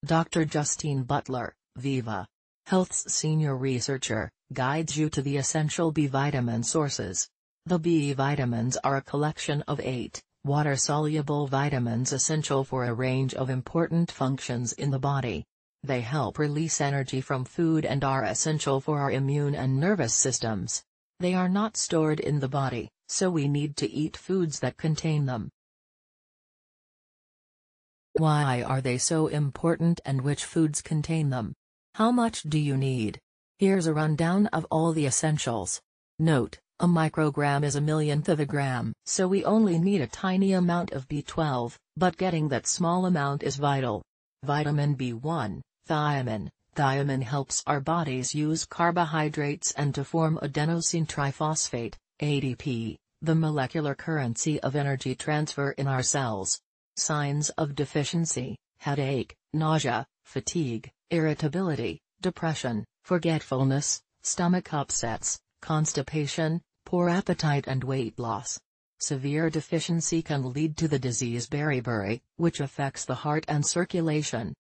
Dr. Justine Butler, Viva, Health's senior researcher, guides you to the essential B vitamin sources. The B vitamins are a collection of 8 water-soluble vitamins essential for a range of important functions in the body. They help release energy from food and are essential for our immune and nervous systems. They are not stored in the body, so we need to eat foods that contain them. Why are they so important and which foods contain them? How much do you need? Here's a rundown of all the essentials. Note: a microgram is a millionth of a gram, so we only need a tiny amount of B12, but getting that small amount is vital. Vitamin B1 Thiamine. Thiamine helps our bodies use carbohydrates and to form adenosine triphosphate, ADP, the molecular currency of energy transfer in our cells. Signs of deficiency: headache, nausea, fatigue, irritability, depression, forgetfulness, stomach upsets, constipation, poor appetite and weight loss. Severe deficiency can lead to the disease beriberi, which affects the heart and circulation.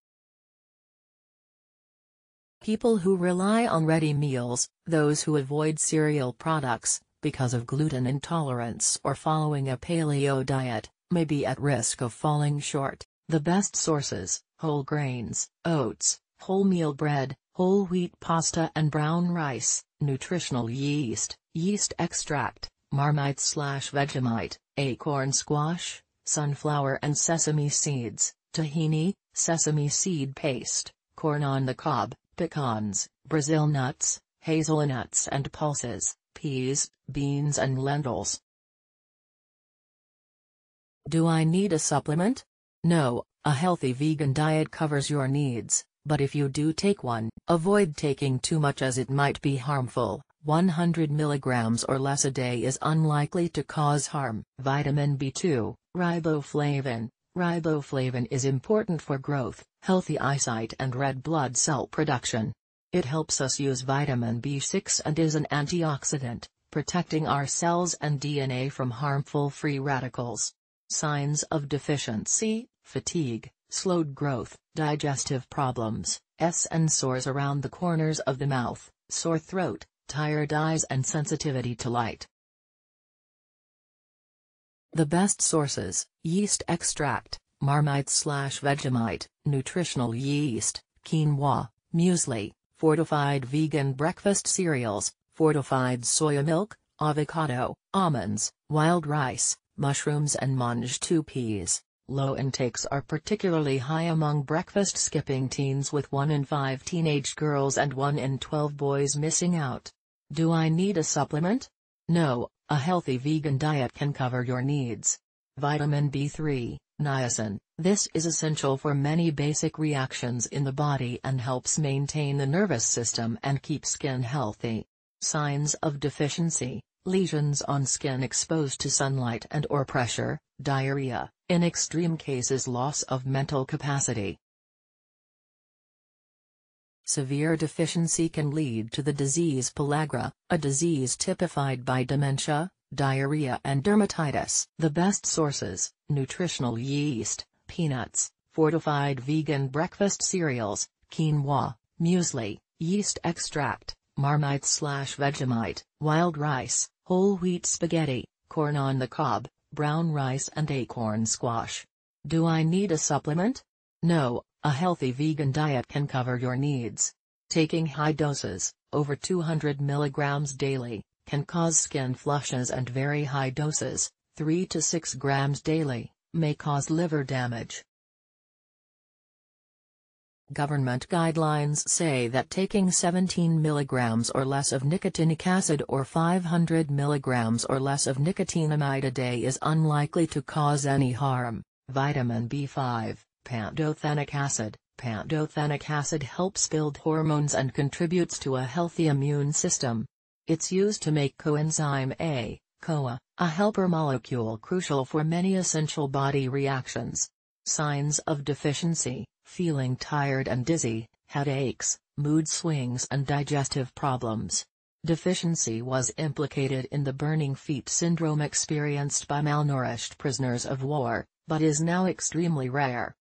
People who rely on ready meals, those who avoid cereal products, because of gluten intolerance or following a paleo diet, may be at risk of falling short. The best sources: whole grains, oats, wholemeal bread, whole wheat pasta and brown rice, nutritional yeast, yeast extract, Marmite/Vegemite, acorn squash, sunflower and sesame seeds, tahini, sesame seed paste, corn on the cob, pecans, Brazil nuts, hazelnuts and pulses, peas, beans and lentils. Do I need a supplement? No, a healthy vegan diet covers your needs, but if you do take one, avoid taking too much as it might be harmful. 100 mg or less a day is unlikely to cause harm. Vitamin B2, riboflavin. Riboflavin is important for growth, healthy eyesight and red blood cell production. It helps us use vitamin B6 and is an antioxidant, protecting our cells and DNA from harmful free radicals. Signs of deficiency: fatigue, slowed growth, digestive problems, and sores around the corners of the mouth, sore throat, tired eyes and sensitivity to light. The best sources: yeast extract, Marmite/Vegemite, nutritional yeast, quinoa, muesli, fortified vegan breakfast cereals, fortified soya milk, avocado, almonds, wild rice, mushrooms and mange two peas. Low intakes are particularly high among breakfast-skipping teens, with 1 in 5 teenage girls and 1 in 12 boys missing out. Do I need a supplement? No, a healthy vegan diet can cover your needs. Vitamin B3 Niacin. This is essential for many basic reactions in the body and helps maintain the nervous system and keep skin healthy. Signs of deficiency: lesions on skin exposed to sunlight and or pressure, diarrhea, in extreme cases loss of mental capacity. Severe deficiency can lead to the disease pellagra, a disease typified by dementia, diarrhea and dermatitis. The best sources: nutritional yeast, peanuts, fortified vegan breakfast cereals, quinoa, muesli, yeast extract, Marmite/Vegemite, wild rice, whole wheat spaghetti, corn on the cob, brown rice and acorn squash. Do I need a supplement? No, a healthy vegan diet can cover your needs. Taking high doses, over 200 mg daily, can cause skin flushes, and very high doses, 3 to 6 grams daily, may cause liver damage. Government guidelines say that taking 17 mg or less of nicotinic acid or 500 mg or less of nicotinamide a day is unlikely to cause any harm. Vitamin B5, Pantothenic acid. Pantothenic acid helps build hormones and contributes to a healthy immune system. It's used to make coenzyme A, CoA, a helper molecule crucial for many essential body reactions. Signs of deficiency: feeling tired and dizzy, headaches, mood swings and digestive problems. Deficiency was implicated in the burning feet syndrome experienced by malnourished prisoners of war, but is now extremely rare.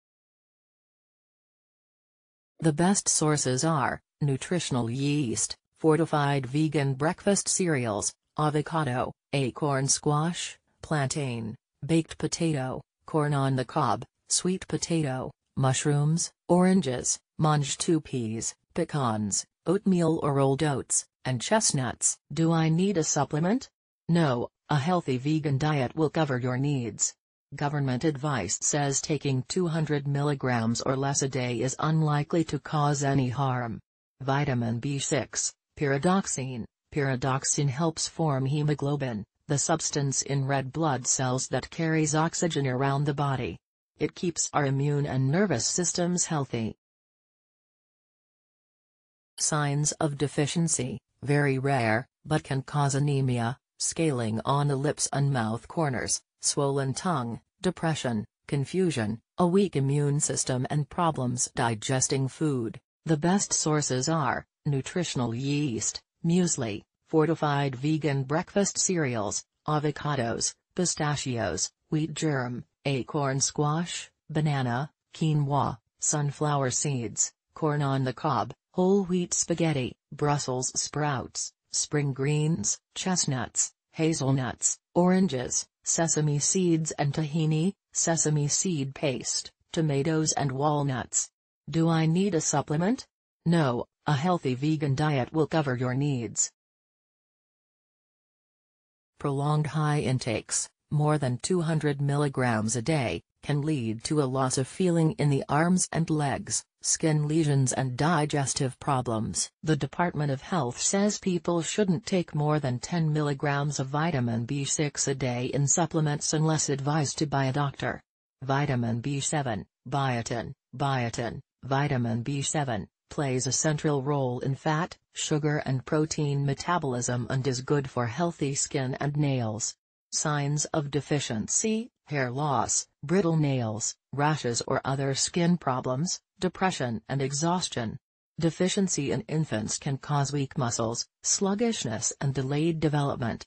The best sources are nutritional yeast, fortified vegan breakfast cereals, avocado, acorn squash, plantain, baked potato, corn on the cob, sweet potato, mushrooms, oranges, mangetout peas, pecans, oatmeal or rolled oats, and chestnuts. Do I need a supplement? No, a healthy vegan diet will cover your needs. Government advice says taking 200 mg or less a day is unlikely to cause any harm. Vitamin B6, pyridoxine. Pyridoxine helps form hemoglobin, the substance in red blood cells that carries oxygen around the body. It keeps our immune and nervous systems healthy. Signs of deficiency, very rare, but can cause anemia, scaling on the lips and mouth corners, swollen tongue, depression, confusion, a weak immune system and problems digesting food. The best sources are nutritional yeast, muesli, fortified vegan breakfast cereals, avocados, pistachios, wheat germ, acorn squash, banana, quinoa, sunflower seeds, corn on the cob, whole wheat spaghetti, Brussels sprouts, spring greens, chestnuts, hazelnuts, oranges, sesame seeds and tahini, sesame seed paste, tomatoes and walnuts. Do I need a supplement? No, a healthy vegan diet will cover your needs. Prolonged high intakes, more than 200 mg a day, can lead to a loss of feeling in the arms and legs, skin lesions and digestive problems. The Department of Health says people shouldn't take more than 10 mg of vitamin B6 a day in supplements unless advised by a doctor. Vitamin B7, biotin, vitamin B7, plays a central role in fat, sugar and protein metabolism and is good for healthy skin and nails. Signs of deficiency: hair loss, brittle nails, rashes or other skin problems, depression and exhaustion. Deficiency in infants can cause weak muscles, sluggishness and delayed development.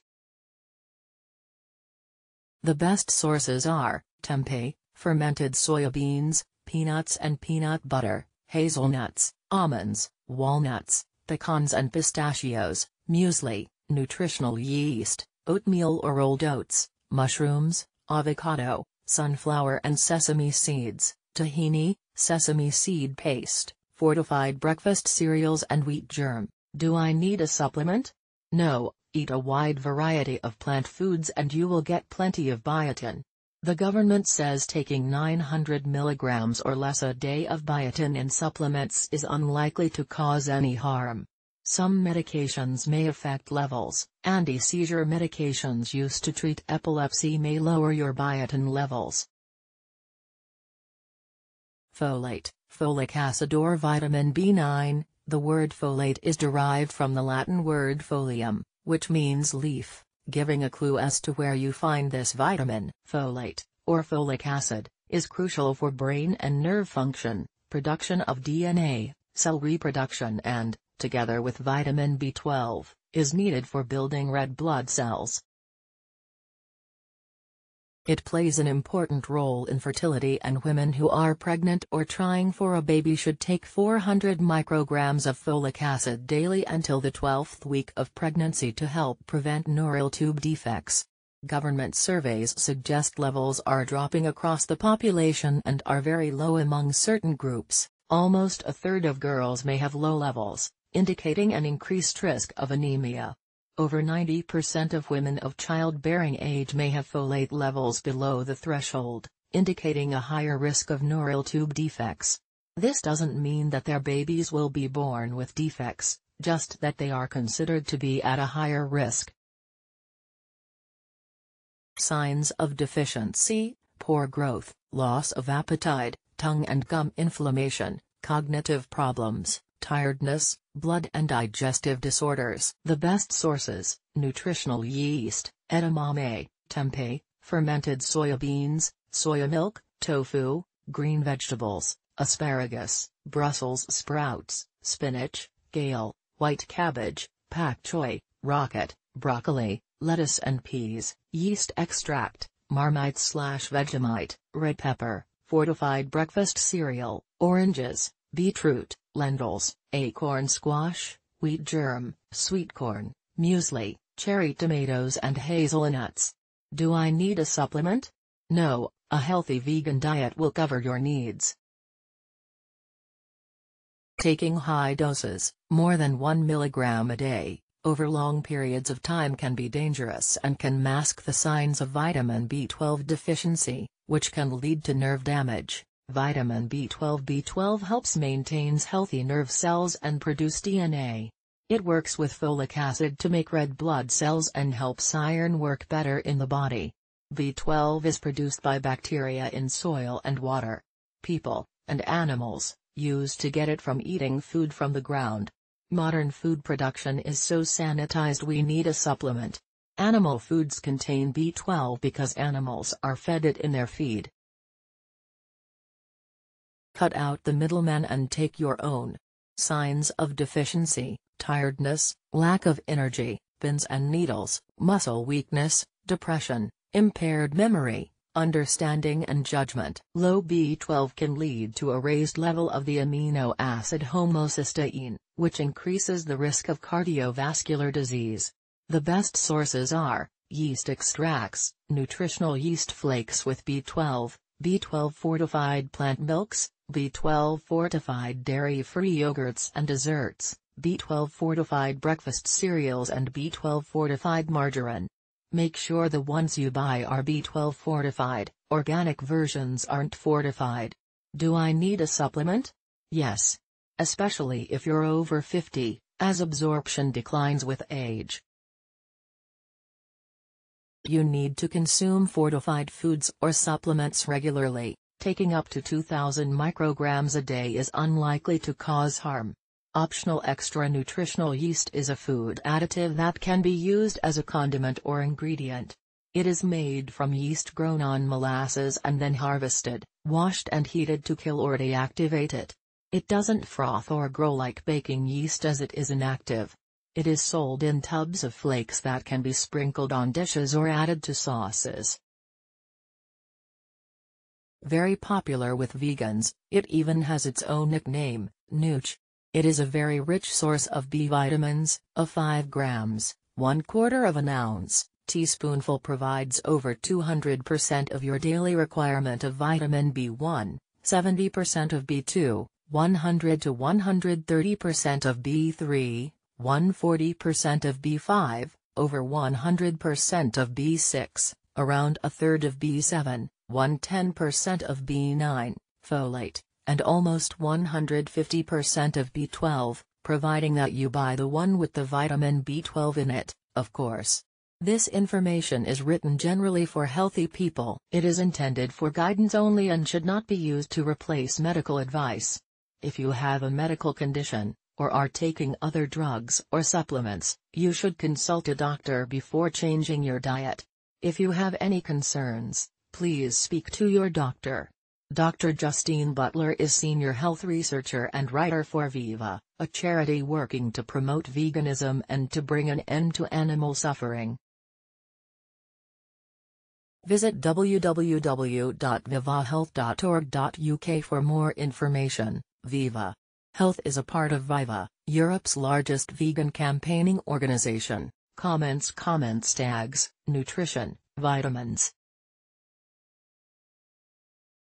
The best sources are tempeh, fermented soybeans, peanuts and peanut butter, hazelnuts, almonds, walnuts, pecans and pistachios, muesli, nutritional yeast, oatmeal or rolled oats, mushrooms, avocado, sunflower and sesame seeds, tahini, sesame seed paste, fortified breakfast cereals and wheat germ. Do I need a supplement? No, eat a wide variety of plant foods and you will get plenty of biotin. The government says taking 900 mg or less a day of biotin in supplements is unlikely to cause any harm. Some medications may affect levels. Anti-seizure medications used to treat epilepsy may lower your biotin levels. Folate, folic acid or vitamin B9. The word folate is derived from the Latin word folium, which means leaf, giving a clue as to where you find this vitamin. Folate, or folic acid, is crucial for brain and nerve function, production of DNA, cell reproduction and, together with vitamin B12, is needed for building red blood cells. It plays an important role in fertility, and women who are pregnant or trying for a baby should take 400 micrograms of folic acid daily until the 12th week of pregnancy to help prevent neural tube defects. Government surveys suggest levels are dropping across the population and are very low among certain groups. Almost a third of girls may have low levels, indicating an increased risk of anemia. Over 90% of women of childbearing age may have folate levels below the threshold, indicating a higher risk of neural tube defects. This doesn't mean that their babies will be born with defects, just that they are considered to be at a higher risk. Signs of deficiency: poor growth, loss of appetite, tongue and gum inflammation, cognitive problems, tiredness, blood and digestive disorders. The best sources: nutritional yeast, edamame, tempeh, fermented soybeans, soya milk, tofu, green vegetables, asparagus, Brussels sprouts, spinach, kale, white cabbage, pak choi, rocket, broccoli, lettuce and peas, yeast extract, Marmite/Vegemite, red pepper, fortified breakfast cereal, oranges, beetroot, lentils, acorn squash, wheat germ, sweet corn, muesli, cherry tomatoes and hazelnuts. Do I need a supplement? No, a healthy vegan diet will cover your needs. Taking high doses, more than 1 mg a day, over long periods of time can be dangerous and can mask the signs of vitamin B12 deficiency, which can lead to nerve damage. Vitamin B12 helps maintains healthy nerve cells and produce DNA. It works with folic acid to make red blood cells and helps iron work better in the body. B12 is produced by bacteria in soil and water. People, and animals, used to get it from eating food from the ground. Modern food production is so sanitized we need a supplement. Animal foods contain B12 because animals are fed it in their feed. Cut out the middleman and take your own. Signs of deficiency: tiredness, lack of energy, pins and needles, muscle weakness, depression, impaired memory, understanding and judgment. Low B12 can lead to a raised level of the amino acid homocysteine, which increases the risk of cardiovascular disease. The best sources are yeast extracts, nutritional yeast flakes with B12, B12 fortified plant milks, B12 fortified dairy-free yogurts and desserts, B12 fortified breakfast cereals and B12 fortified margarine. Make sure the ones you buy are B12 fortified, organic versions aren't fortified. Do I need a supplement? Yes. Especially if you're over 50, as absorption declines with age. You need to consume fortified foods or supplements regularly. Taking up to 2,000 micrograms a day is unlikely to cause harm. Optional extra nutritional yeast is a food additive that can be used as a condiment or ingredient. It is made from yeast grown on molasses and then harvested, washed and heated to kill or deactivate it. It doesn't froth or grow like baking yeast as it is inactive. It is sold in tubs of flakes that can be sprinkled on dishes or added to sauces. Very popular with vegans, it even has its own nickname, Nooch. It is a very rich source of B vitamins. A 5 grams, 1/4 ounce, teaspoonful provides over 200% of your daily requirement of vitamin B1, 70% of B2, 100 to 130% of B3, 140% of B5, over 100% of B6, around a third of B7, 110% of B9, folate, and almost 150% of B12, providing that you buy the one with the vitamin B12 in it, of course. This information is written generally for healthy people. It is intended for guidance only and should not be used to replace medical advice. If you have a medical condition, or are taking other drugs or supplements, you should consult a doctor before changing your diet. If you have any concerns, please speak to your doctor. Dr. Justine Butler is Senior Health Researcher and writer for Viva, a charity working to promote veganism and to bring an end to animal suffering. Visit www.vivahealth.org.uk for more information. Viva Health is a part of Viva, Europe's largest vegan campaigning organization. Comments tags, nutrition, vitamins,